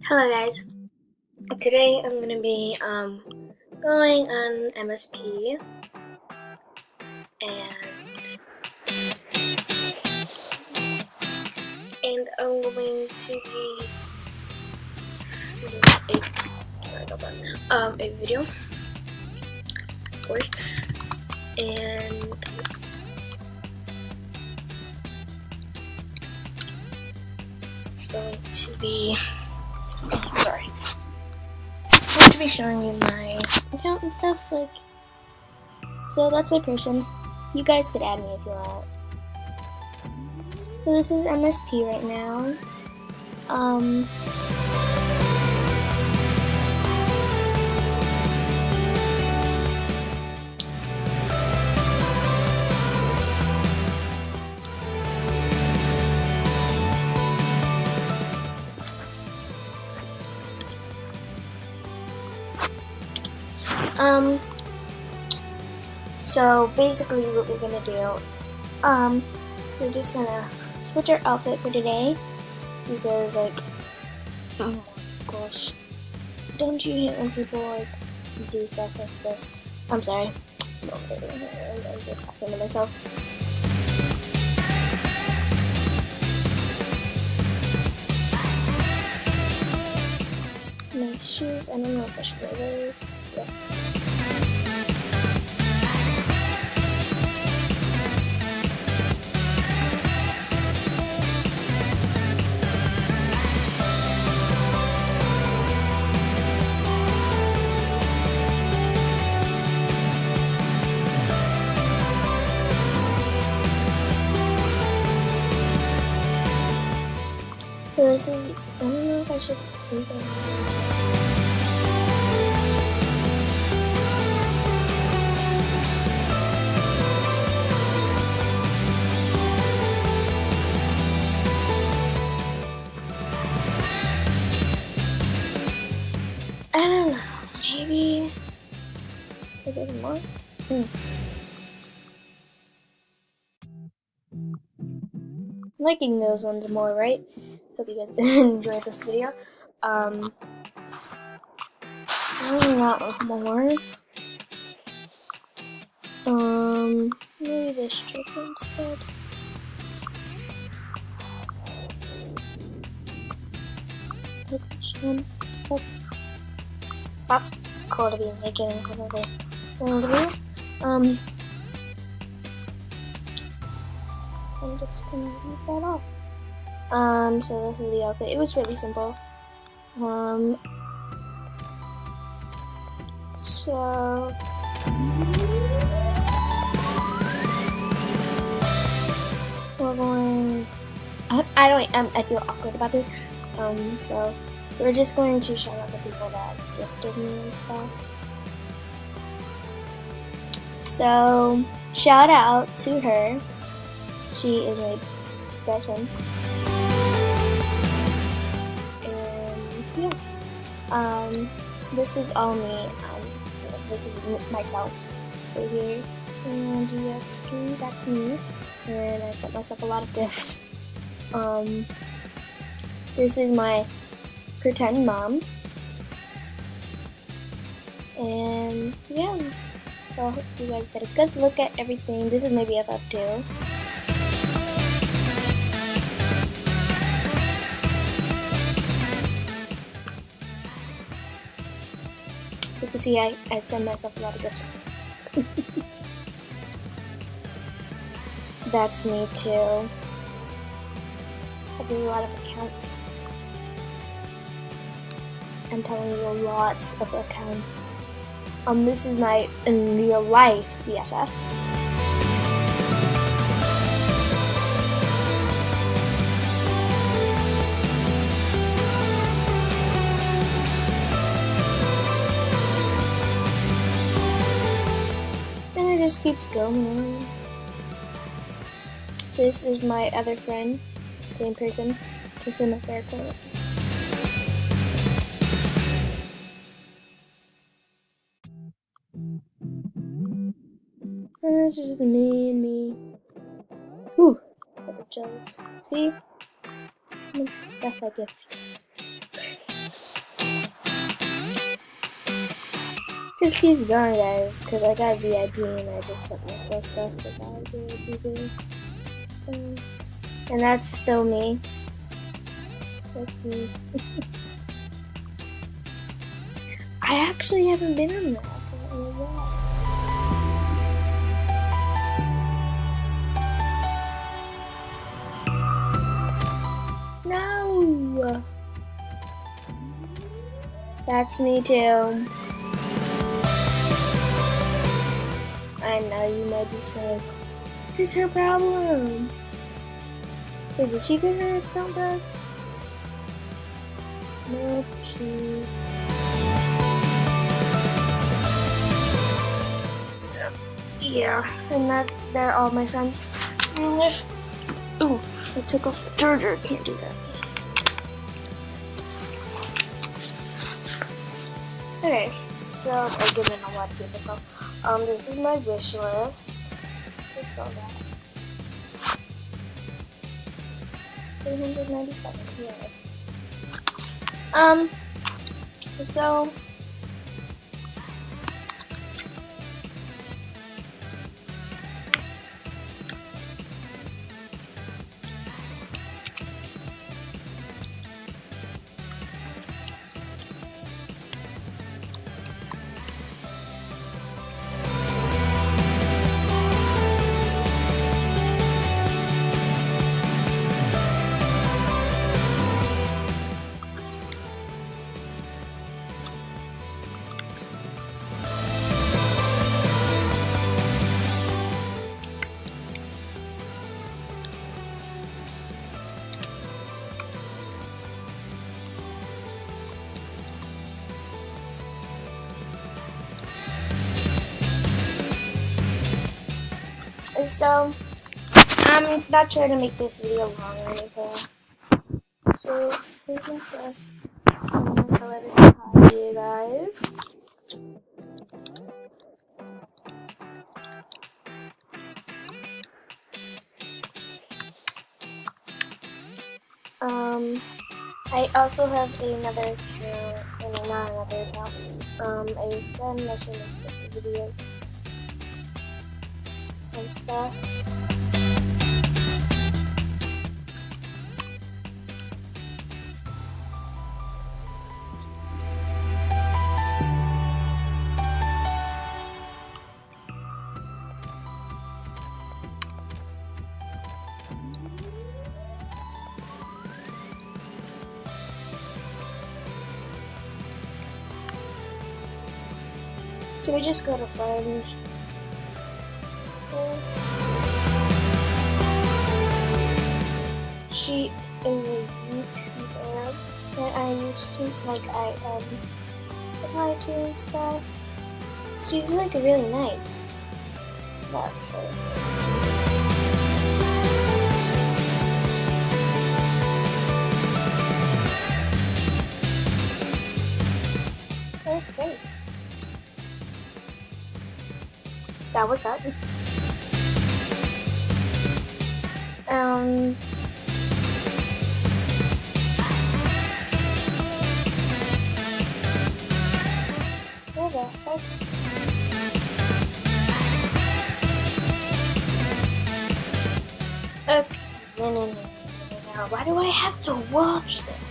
Hello guys. Today I'm gonna be going on MSP and I'm going to be doing a video, of course, and it's going to be showing you my account and stuff so that's my person. You guys could add me if you want. So this is MSP right now. So basically what we're gonna do, we're just gonna switch our outfit for today because oh my gosh, don't you hate when people do stuff like this? I'm sorry, I'm just talking to myself. My shoes, I don't know if I should wear those. Yeah. So this is, I don't know if I should leave it. I don't know, maybe a bit more? I'm liking those ones more, right? Hope you guys enjoyed this video. I want more. Maybe this strip instead. That's cool to be making kind of I'm just gonna leave that off. So this is the outfit. It was really simple. So we're going. I feel awkward about this. So we're just going to shout out the people that gifted me and stuff. So shout out to her. She is my best friend. And yeah. This is all me. This is myself right here. And EXP, that's me. And I sent myself a lot of gifts. This is my pretend mom. And yeah. So I hope you guys get a good look at everything. This is my BFF too. So you can see I send myself a lot of gifts. That's me too. I do a lot of accounts. I'm telling you, lots of accounts. This is my in real life BFF. And it just keeps going. This is my other friend, same person, just in my fair coat. And it's just me and me. Ooh, a bit jealous. See? I'm into stuff like this. just keeps going, guys, because I got VIP and I just took myself stuff without VIP. And that's still me. That's me. I actually haven't been on that. No! That's me too. I know you might be saying, what is her problem? Wait, did she get her account back? Nope, she... So, yeah, and they're all my friends. And if... Ooh, I took off the charger, can't do that. Okay, so I've given a lot of people stuff. This is my wish list. Let's go back. 397. Yeah. So I'm not trying to make this video long or anything. So this is I'm gonna let us hi to you guys. I also have another account, and not another account. A friend that should make videos and stuff. So we just go to friends. She is a YouTuber that I used to apply to and stuff. She's like really nice. That's her. Okay. That was that. What the heck? Okay. No. Why do I have to watch this?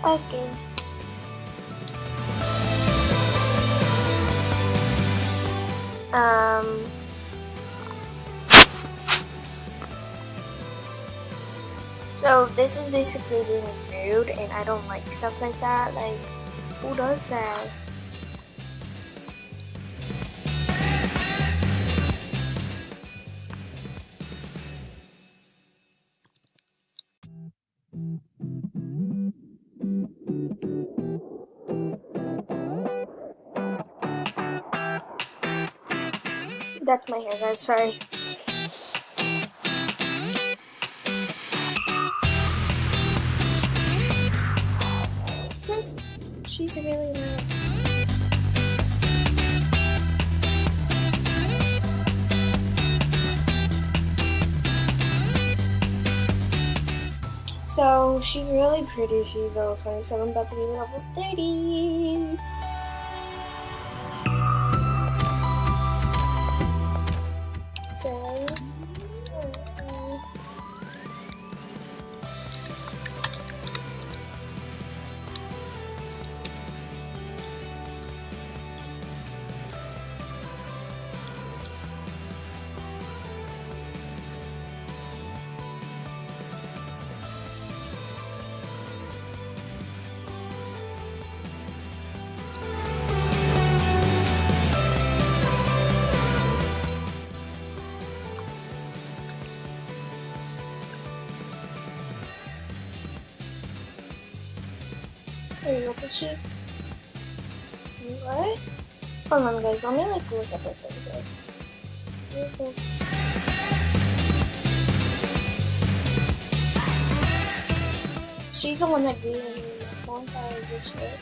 Okay. So this is basically being rude, and I don't like stuff like that. Like, who does that? That's my hair, guys. Sorry. She's really loud. Oh, she's really pretty. She's level 27, about to be level 30. So, there you go, Peachy. What? Hold on, guys. Let me look at this thing. She's the one that gave me the bonfire this shit.